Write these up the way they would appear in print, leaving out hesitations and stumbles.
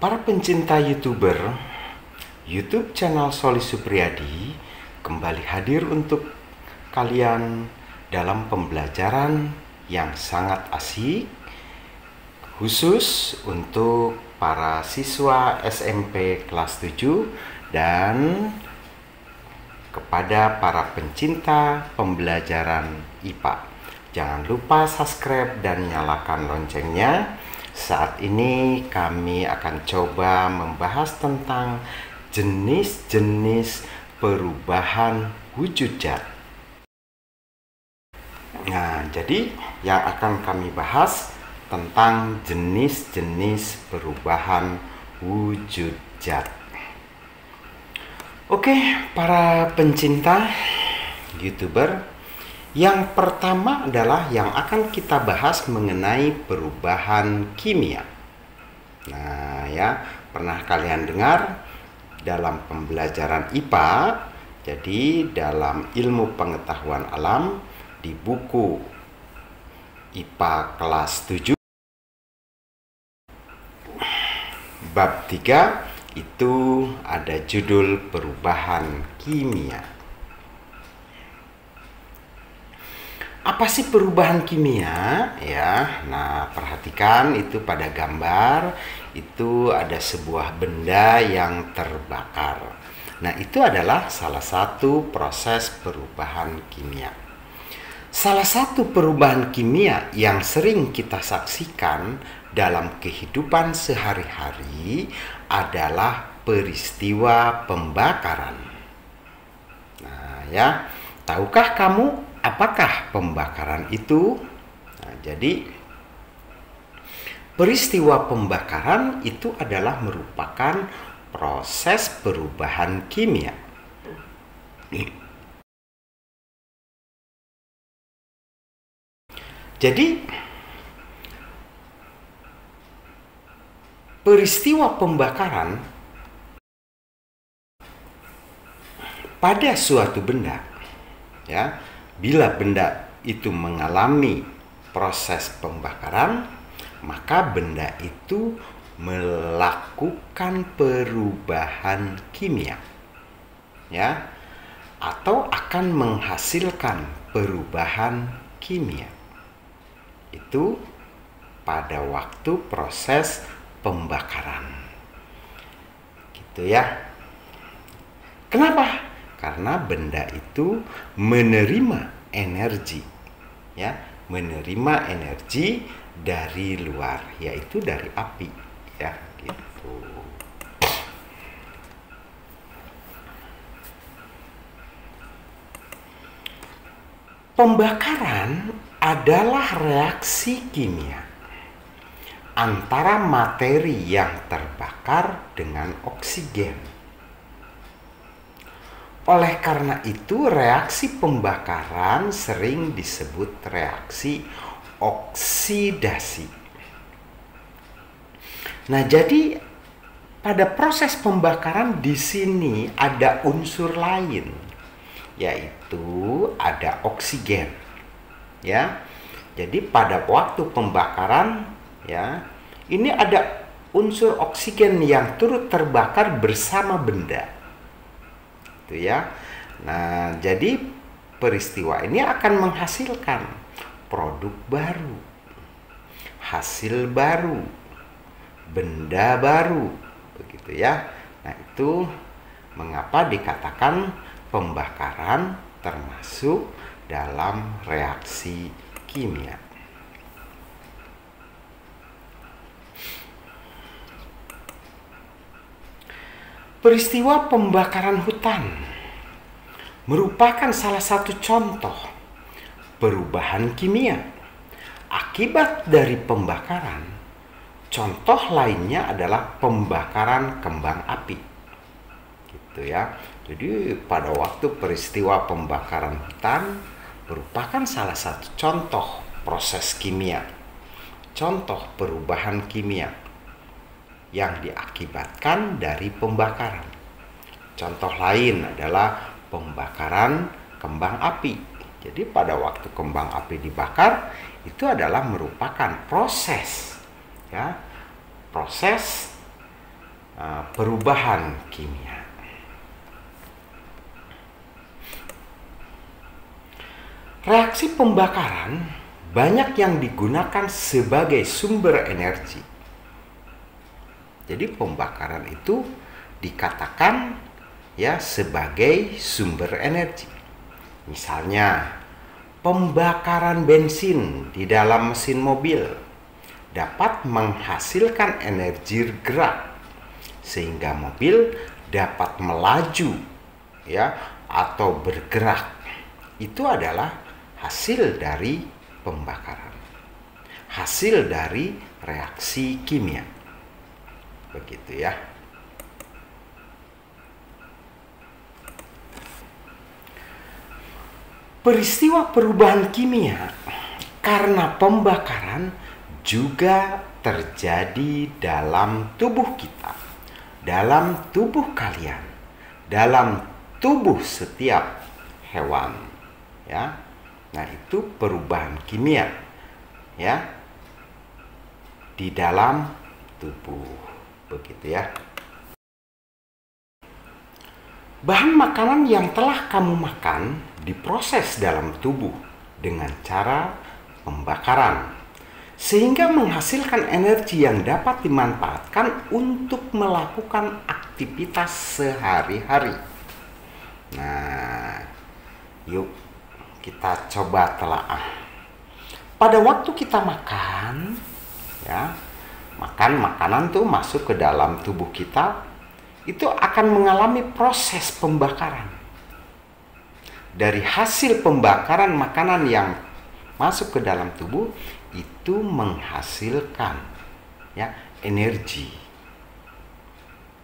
Para pencinta YouTuber, YouTube channel Soli Supriyadi kembali hadir untuk kalian dalam pembelajaran yang sangat asik, khusus untuk para siswa SMP kelas 7 dan kepada para pencinta pembelajaran IPA. Jangan lupa subscribe dan nyalakan loncengnya. Saat ini kami akan coba membahas tentang jenis-jenis perubahan wujud zat. Nah, jadi yang akan kami bahas tentang jenis-jenis perubahan wujud zat. Oke, para pencinta YouTuber, yang pertama adalah yang akan kita bahas mengenai perubahan kimia. Nah, ya, pernah kalian dengar dalam pembelajaran IPA, jadi dalam ilmu pengetahuan alam di buku IPA kelas 7 bab 3 itu ada judul perubahan kimia. Apa sih perubahan kimia? Ya, nah perhatikan itu pada gambar itu ada sebuah benda yang terbakar. Nah, itu adalah salah satu proses perubahan kimia. Salah satu perubahan kimia yang sering kita saksikan dalam kehidupan sehari-hari adalah peristiwa pembakaran. Nah, ya, tahukah kamu apakah pembakaran itu? Nah, jadi peristiwa pembakaran itu adalah merupakan proses perubahan kimia. Jadi peristiwa pembakaran pada suatu benda, ya, bila benda itu mengalami proses pembakaran, maka benda itu melakukan perubahan kimia, ya, atau akan menghasilkan perubahan kimia. Itu pada waktu proses pembakaran. Gitu ya. Kenapa? Karena benda itu menerima energi, ya, menerima energi dari luar, yaitu dari api, ya, gitu. Pembakaran adalah reaksi kimia antara materi yang terbakar dengan oksigen. Oleh karena itu, reaksi pembakaran sering disebut reaksi oksidasi. Nah, jadi pada proses pembakaran di sini ada unsur lain, yaitu ada oksigen. Ya. Jadi pada waktu pembakaran, ya, ini ada unsur oksigen yang turut terbakar bersama benda. Ya. Nah, jadi peristiwa ini akan menghasilkan produk baru, hasil baru, benda baru, begitu ya. Nah, itu mengapa dikatakan pembakaran termasuk dalam reaksi kimia. Peristiwa pembakaran hutan merupakan salah satu contoh perubahan kimia akibat dari pembakaran. Contoh lainnya adalah pembakaran kembang api. Gitu ya. Jadi pada waktu peristiwa pembakaran hutan merupakan salah satu contoh proses kimia, contoh perubahan kimia yang diakibatkan dari pembakaran. Contoh lain adalah pembakaran kembang api. Jadi pada waktu kembang api dibakar itu adalah merupakan proses, ya, proses perubahan kimia. Reaksi pembakaran banyak yang digunakan sebagai sumber energi. Jadi pembakaran itu dikatakan ya sebagai sumber energi. Misalnya pembakaran bensin di dalam mesin mobil dapat menghasilkan energi gerak sehingga mobil dapat melaju ya atau bergerak. Itu adalah hasil dari pembakaran, hasil dari reaksi kimia. Begitu ya. Peristiwa perubahan kimia karena pembakaran juga terjadi dalam tubuh kita, dalam tubuh kalian, dalam tubuh setiap hewan, ya. Nah, itu perubahan kimia, ya, di dalam tubuh, begitu ya. Bahan makanan yang telah kamu makan diproses dalam tubuh dengan cara pembakaran, sehingga menghasilkan energi yang dapat dimanfaatkan untuk melakukan aktivitas sehari-hari. Nah, yuk kita coba telaah. Pada waktu kita makan, ya, makan makanan tuh masuk ke dalam tubuh kita, itu akan mengalami proses pembakaran. Dari hasil pembakaran makanan yang masuk ke dalam tubuh itu menghasilkan ya energi.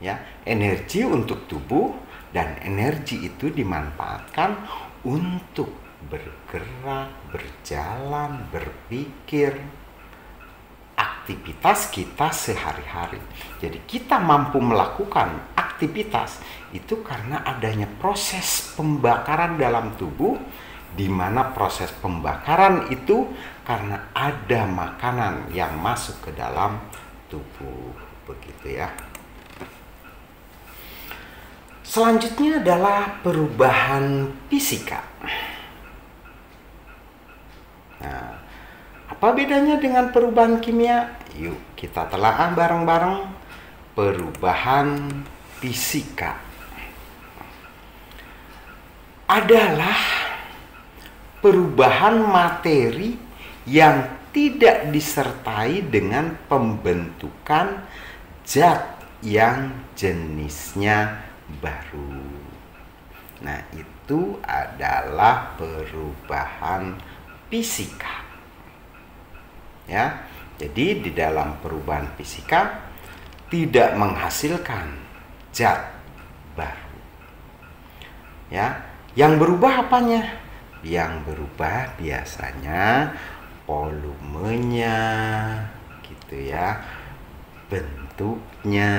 Ya, energi untuk tubuh, dan energi itu dimanfaatkan untuk bergerak, berjalan, berpikir, aktivitas kita sehari-hari. Jadi kita mampu melakukan aktivitas itu karena adanya proses pembakaran dalam tubuh, di mana proses pembakaran itu karena ada makanan yang masuk ke dalam tubuh, begitu ya. Selanjutnya adalah perubahan fisika. Nah, apa bedanya dengan perubahan kimia? Yuk kita telaah bareng-bareng perubahan fisika. Adalah perubahan materi yang tidak disertai dengan pembentukan zat yang jenisnya baru. Nah, itu adalah perubahan fisika. Ya, jadi di dalam perubahan fisika tidak menghasilkan zat baru. Ya, yang berubah apanya? Yang berubah biasanya volumenya, gitu ya, bentuknya,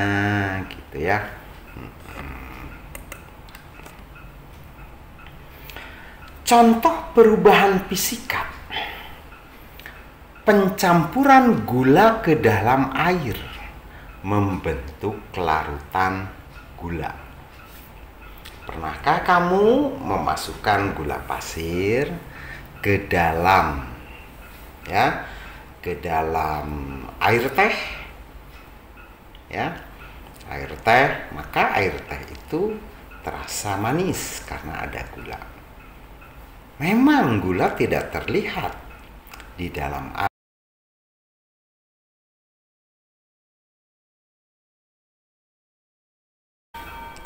gitu ya. Contoh perubahan fisika: pencampuran gula ke dalam air membentuk larutan gula. Pernahkah kamu memasukkan gula pasir ke dalam ke dalam air teh? Ya, air teh, maka air teh itu terasa manis karena ada gula. Memang gula tidak terlihat di dalam air,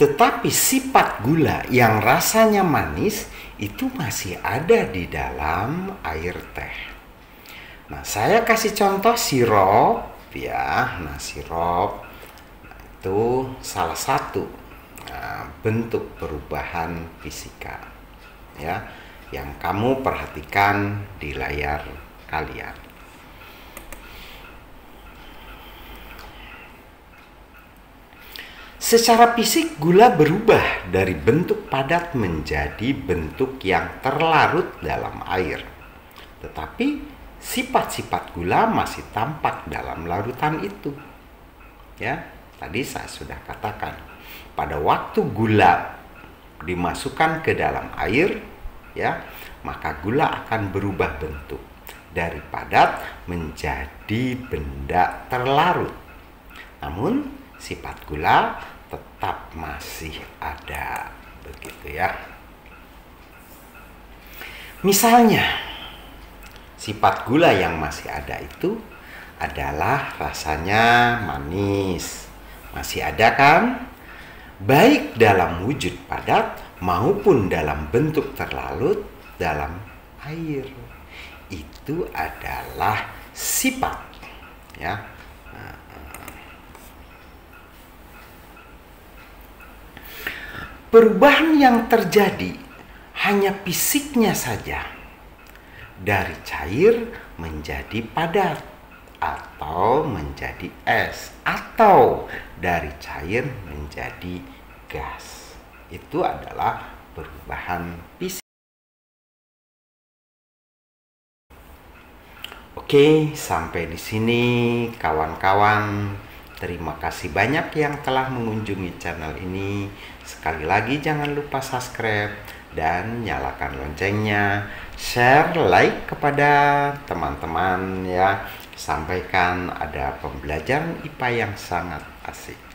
tetapi sifat gula yang rasanya manis itu masih ada di dalam air teh. Nah, saya kasih contoh sirup ya. Nah, sirup itu salah satu bentuk perubahan fisika ya yang kamu perhatikan di layar kalian. Secara fisik gula berubah dari bentuk padat menjadi bentuk yang terlarut dalam air. Tetapi sifat-sifat gula masih tampak dalam larutan itu. Ya, tadi saya sudah katakan, pada waktu gula dimasukkan ke dalam air, ya, maka gula akan berubah bentuk dari padat menjadi benda terlarut. Namun sifat gula tetap masih ada, begitu ya. Misalnya, sifat gula yang masih ada itu adalah rasanya manis. Masih ada kan? Baik dalam wujud padat maupun dalam bentuk terlarut dalam air. Itu adalah sifat, ya. Perubahan yang terjadi hanya fisiknya saja, dari cair menjadi padat atau menjadi es, atau dari cair menjadi gas. Itu adalah perubahan fisik. Oke, sampai di sini kawan-kawan. Terima kasih banyak yang telah mengunjungi channel ini. Sekali lagi jangan lupa subscribe dan nyalakan loncengnya. Share, like kepada teman-teman ya. Sampaikan ada pembelajaran IPA yang sangat asik.